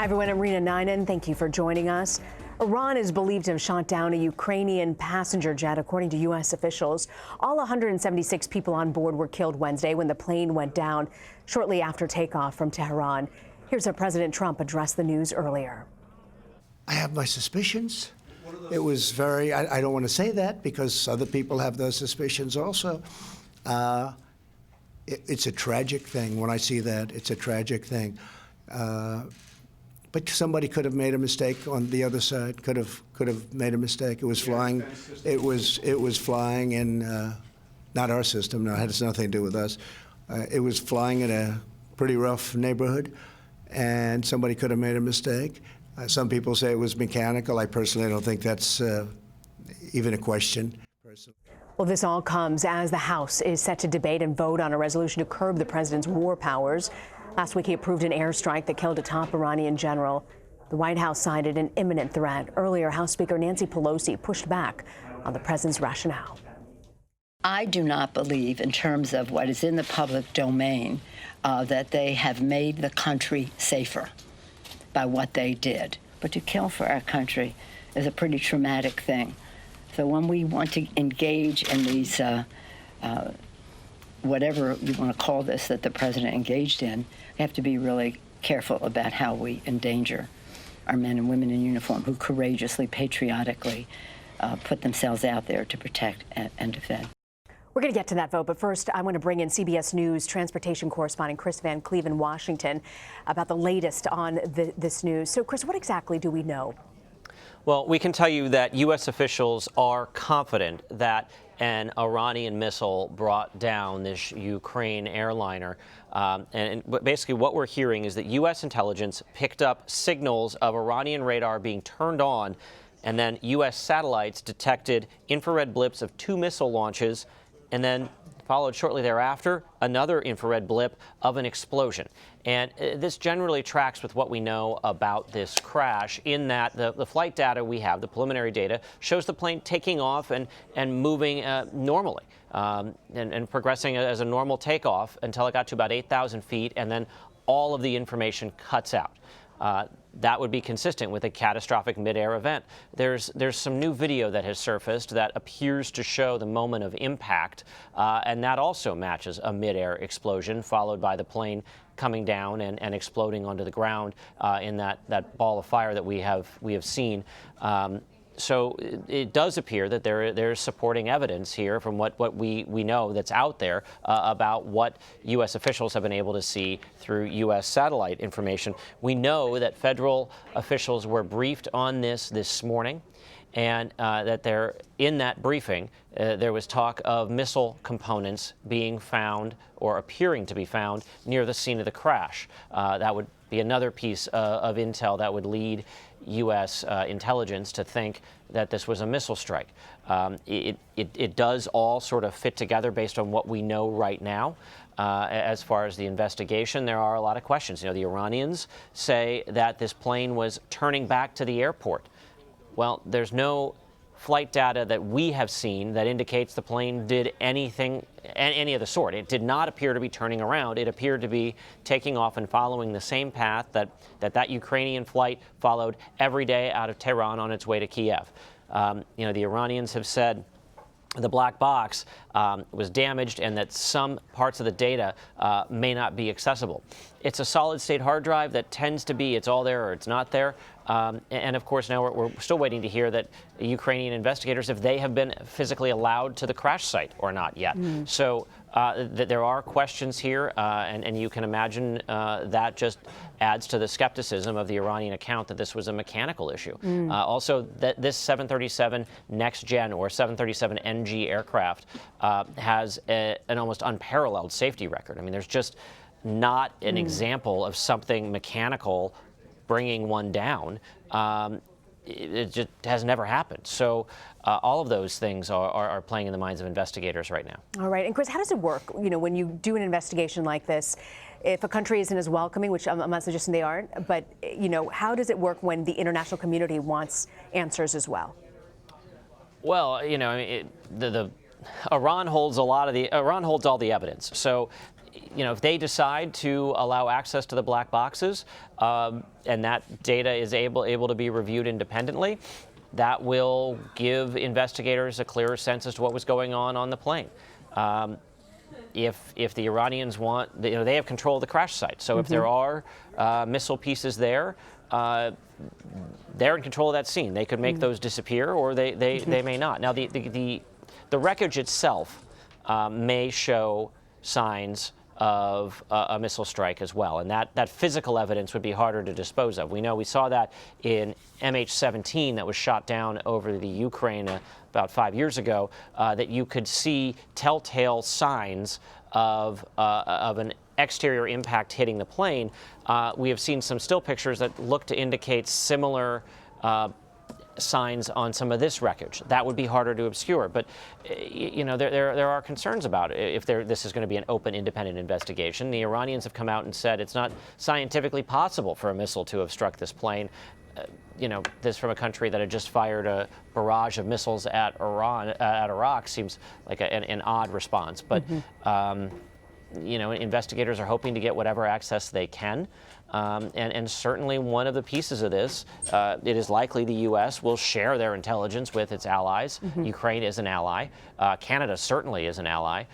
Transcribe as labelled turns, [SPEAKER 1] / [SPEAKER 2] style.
[SPEAKER 1] Hi, everyone. I'm Rena Ninan. Thank you for joining us. Iran is believed to have shot down a Ukrainian passenger jet, according to U.S. officials. All 176 people on board were killed Wednesday when the plane went down shortly after takeoff from Tehran. Here's how President Trump addressed the news earlier.
[SPEAKER 2] I have my suspicions. It was very, I don't want to say that because other people have those suspicions also. It's a tragic thing. When I see that, it's a tragic thing. But somebody could have made a mistake on the other side. Could have made a mistake. It was flying. It was flying in not our system. No, it has nothing to do with us. It was flying in a pretty rough neighborhood, and somebody could have made a mistake. Some people say it was mechanical. I personally don't think that's even a question.
[SPEAKER 1] Well, this all comes as the House is set to debate and vote on a resolution to curb the president's war powers. Last week, he approved an airstrike that killed a top Iranian general. The White House cited an imminent threat. Earlier, House Speaker Nancy Pelosi pushed back on the president's rationale.
[SPEAKER 3] I do not believe, in terms of what is in the public domain, that they have made the country safer by what they did. But to kill for our country is a pretty traumatic thing. So when we want to engage in these, whatever you want to call this that the president engaged in, we have to be really careful about how we endanger our men and women in uniform who courageously, patriotically put themselves out there to protect and defend.
[SPEAKER 1] We're going to get to that vote, but first I want to bring in CBS News transportation correspondent Kris Van Cleave in Washington about the latest on this news. So, Kris, what exactly do we know?
[SPEAKER 4] Well, we can tell you that U.S. officials are confident that an Iranian missile brought down this Ukraine airliner. And basically what we're hearing is that U.S. intelligence picked up signals of Iranian radar being turned on, and then U.S. satellites detected infrared blips of 2 missile launches, and then followed shortly thereafter another infrared blip of an explosion. And this generally tracks with what we know about this crash, in that the flight data we have, the preliminary data, shows the plane taking off and moving normally and progressing as a normal takeoff until it got to about 8,000 feet, and then all of the information cuts out. That would be consistent with a catastrophic mid-air event. There's some new video that has surfaced that appears to show the moment of impact, and that also matches a mid-air explosion, followed by the plane coming down and exploding onto the ground in that ball of fire that we have seen. So it does appear that there's supporting evidence here from what we know that's out there about what U.S. officials have been able to see through U.S. satellite information. We know that federal officials were briefed on this morning, and that in that briefing, there was talk of missile components being found or appearing to be found near the scene of the crash. That would be another piece of intel that would lead U.S. intelligence to think that this was a missile strike. It does all sort of fit together based on what we know right now. As far as the investigation, there are a lot of questions. You know, the Iranians say that this plane was turning back to the airport. Well, there's no flight data that we have seen that indicates the plane did anything, any of the sort. It did not appear to be turning around. It appeared to be taking off and following the same path that Ukrainian flight followed every day out of Tehran on its way to Kiev. You know, the Iranians have said the black box was damaged and that some parts of the data may not be accessible. It's a solid-state hard drive that tends to be, it's all there or it's not there. And of course, now we're still waiting to hear that Ukrainian investigators, if they have been physically allowed to the crash site or not yet. So there are questions here, and you can imagine that just adds to the skepticism of the Iranian account that this was a mechanical issue. Also, that this 737 Next Gen or 737 NG aircraft has an almost unparalleled safety record. I mean, there's just not an example of something mechanical bringing one down. It just has never happened. So all of those things are playing in the minds of investigators right now.
[SPEAKER 1] All right. And Kris, how does it work? You know, when you do an investigation like this, if a country isn't as welcoming, which I'm not suggesting they aren't, but, you know, how does it work when the international community wants answers as well? Well, you know, Iran holds all the evidence. So
[SPEAKER 4] if they decide to allow access to the black boxes, and that data is able to be reviewed independently, that will give investigators a clearer sense as to what was going on the plane. If the Iranians want, they have control of the crash site. So if there are missile pieces there, they're in control of that scene. They could make those disappear, or they may not. Now, the wreckage itself may show signs of a missile strike as well, and that physical evidence would be harder to dispose of. We saw that in MH17 that was shot down over the Ukraine about 5 years ago, that you could see telltale signs of an exterior impact hitting the plane. We have seen some still pictures that look to indicate similar signs on some of this wreckage. That would be harder to obscure, but there are concerns about it if this is going to be an open, independent investigation. The Iranians have come out and said it's not scientifically possible for a missile to have struck this plane. This from a country that had just fired a barrage of missiles at Iraq seems like an odd response. But investigators are hoping to get whatever access they can. And certainly one of the pieces of this, it is likely the U.S. will share their intelligence with its allies. Ukraine is an ally. Canada certainly is an ally.